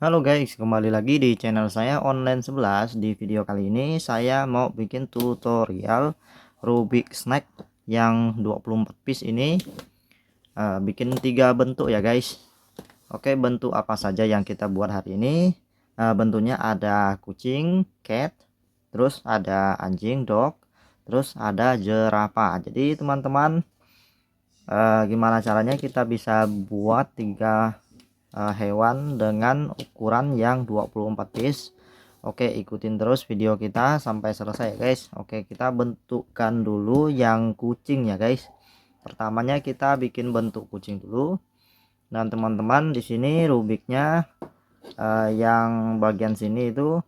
Halo guys, kembali lagi di channel saya Online 11. Di video kali ini saya mau bikin tutorial Rubik Snack yang 24 piece ini, bikin 3 bentuk ya guys. Oke, bentuk apa saja yang kita buat hari ini? Bentuknya ada kucing, cat, terus ada anjing, dog, terus ada jerapah. Jadi teman-teman, gimana caranya kita bisa buat 3 hewan dengan ukuran yang 24 piece. Oke, ikutin terus video kita sampai selesai ya guys. Oke, kita bentukkan dulu yang kucing ya guys. Pertamanya kita bikin bentuk kucing dulu. Dan teman-teman, di sini Rubiknya yang bagian sini itu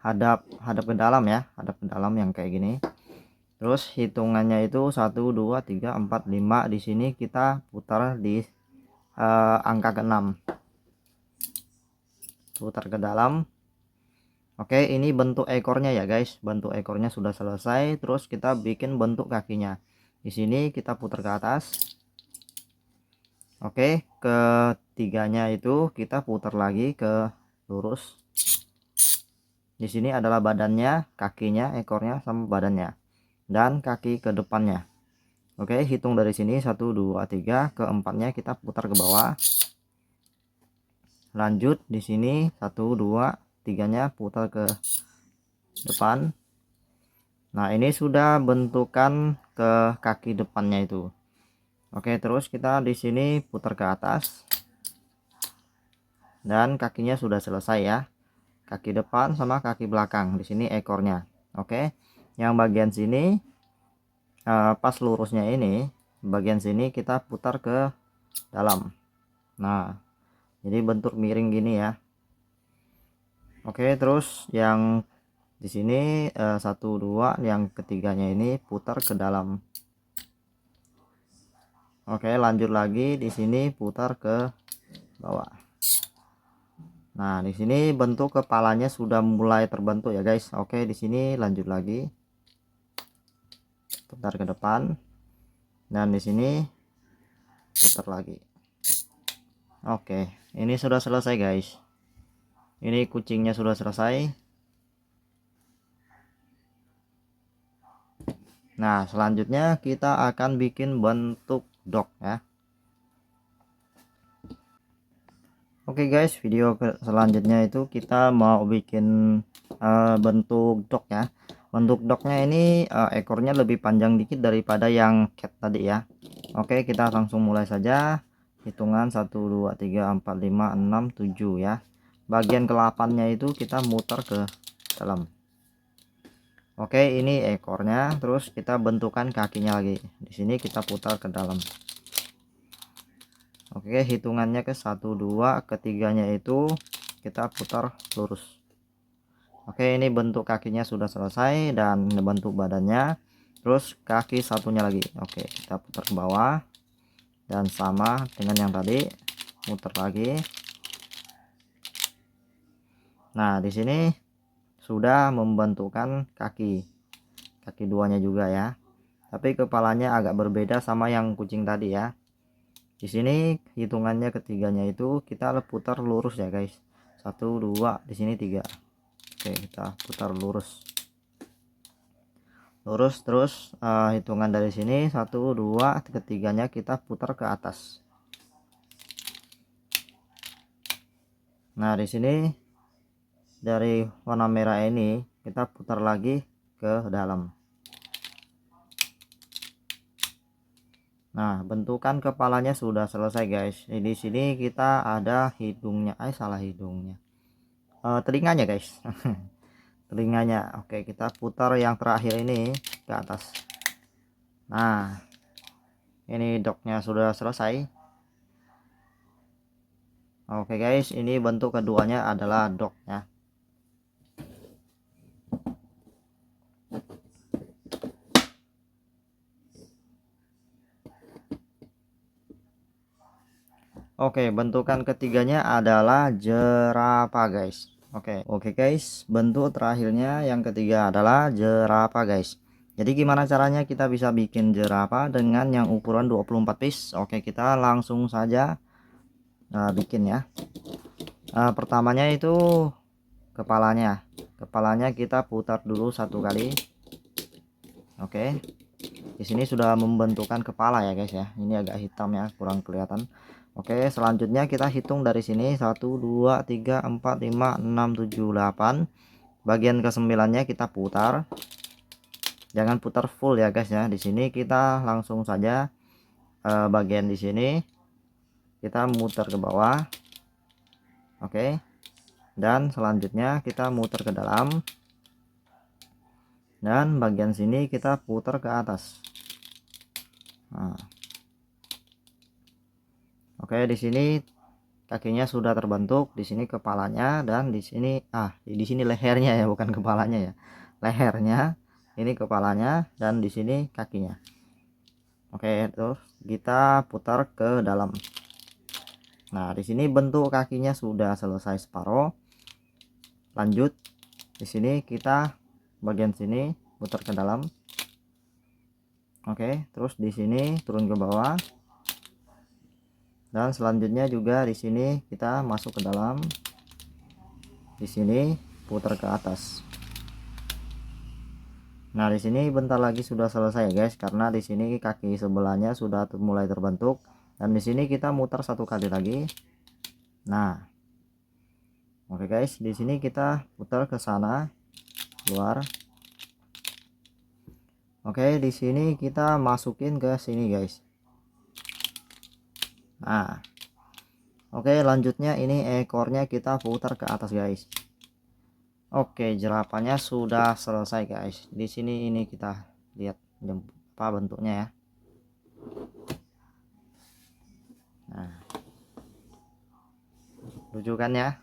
hadap ke dalam ya, hadap ke dalam yang kayak gini. Terus hitungannya itu 1 2 3 4 5. Di sini kita putar di angka ke-6. Putar ke dalam. Oke, ini bentuk ekornya ya guys. Bentuk ekornya sudah selesai. Terus kita bikin bentuk kakinya. Di sini kita putar ke atas. Oke, ketiganya itu kita putar lagi ke lurus. Di sini adalah badannya, kakinya, ekornya sama badannya, dan kaki ke depannya. Oke, hitung dari sini 1 2 3. Keempatnya kita putar ke bawah. Lanjut di sini 1 2 3-nya putar ke depan. Nah, ini sudah bentukan ke kaki depannya itu. Oke, terus kita di sini putar ke atas. Dan kakinya sudah selesai ya. Kaki depan sama kaki belakang. Di sini ekornya. Oke. Yang bagian sini pas lurusnya ini, bagian sini kita putar ke dalam. Nah, jadi bentuk miring gini ya. Oke, terus yang di sini 1 2, yang ketiganya ini putar ke dalam. Oke, lanjut lagi di sini putar ke bawah. Nah, di sini bentuk kepalanya sudah mulai terbentuk ya guys. Oke, di sini lanjut lagi. Putar ke depan. Dan di sini putar lagi. Oke, ini sudah selesai guys. Ini kucingnya sudah selesai. Nah, selanjutnya kita akan bikin bentuk dog ya. Oke guys, video selanjutnya itu kita mau bikin bentuk dog ya. Bentuk dognya ini ekornya lebih panjang dikit daripada yang cat tadi ya. Oke, kita langsung mulai saja. Hitungan 1 2 3 4 5 6 7 ya. Bagian ke-8-nya itu kita muter ke dalam. Oke, ini ekornya, terus kita bentukan kakinya lagi. Di sini kita putar ke dalam. Oke, hitungannya ke 1 2, ketiganya itu kita putar lurus. Oke, ini bentuk kakinya sudah selesai dan bentuk badannya. Terus kaki satunya lagi. Oke, kita putar ke bawah dan sama dengan yang tadi, muter lagi. Nah, di sini sudah membentukkan kaki duanya juga ya. Tapi kepalanya agak berbeda sama yang kucing tadi ya. Di sini hitungannya ketiganya itu kita putar lurus ya guys. 1 2, di sini 3. Oke, kita putar lurus. Lurus terus hitungan dari sini 1 2, ketiganya kita putar ke atas. Nah, di sini dari warna merah ini kita putar lagi ke dalam. Nah, bentukan kepalanya sudah selesai guys. Di sini kita ada hidungnya. Salah hidungnya. Telinganya guys. Telinganya. Oke, kita putar yang terakhir ini ke atas. Nah, ini dognya sudah selesai. Oke guys, ini bentuk keduanya adalah dog ya. Oke, bentukan ketiganya adalah jerapah guys. Oke guys, bentuk terakhirnya yang ketiga adalah jerapah guys. Jadi gimana caranya kita bisa bikin jerapah dengan yang ukuran 24 piece? Oke, kita langsung saja bikin ya. Pertamanya itu kepalanya kita putar dulu satu kali. Oke, di sini sudah membentukkan kepala ya guys ya. Ini agak hitam ya, kurang kelihatan. Oke, selanjutnya kita hitung dari sini 1 2 3 4 5 6 7 8. Bagian ke-9-nya kita putar. Jangan putar full ya guys ya. Di sini kita langsung saja bagian di sini kita muter ke bawah. Oke. Dan selanjutnya kita muter ke dalam. Dan bagian sini kita putar ke atas. Nah. Oke, di sini kakinya sudah terbentuk, di sini kepalanya, dan di sini di sini lehernya ya, bukan kepalanya ya. Lehernya, ini kepalanya, dan di sini kakinya. Oke, terus kita putar ke dalam. Nah, di sini bentuk kakinya sudah selesai separuh. Lanjut, di sini kita bagian sini putar ke dalam. Oke, terus di sini turun ke bawah. Dan selanjutnya juga di sini kita masuk ke dalam. Di sini putar ke atas. Nah, di sini bentar lagi sudah selesai ya guys, karena di sini kaki sebelahnya sudah mulai terbentuk, dan di sini kita mutar satu kali lagi. Nah, oke guys, di sini kita putar ke sana keluar. Oke, di sini kita masukin ke sini guys. Nah, oke, lanjutnya ini ekornya kita putar ke atas guys. Oke, jerapahnya sudah selesai guys. Di sini ini kita lihat apa bentuknya ya. Nah, rujukannya.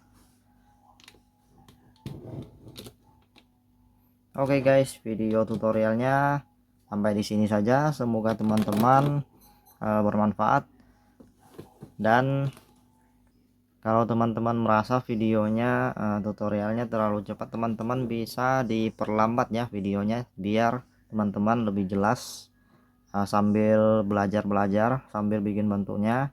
Oke guys, video tutorialnya sampai di sini saja. Semoga teman-teman bermanfaat, dan kalau teman-teman merasa videonya tutorialnya terlalu cepat, teman-teman bisa diperlambat ya videonya, biar teman-teman lebih jelas sambil belajar sambil bikin bentuknya.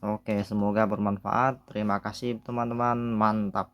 Oke, semoga bermanfaat. Terima kasih teman-teman, mantap.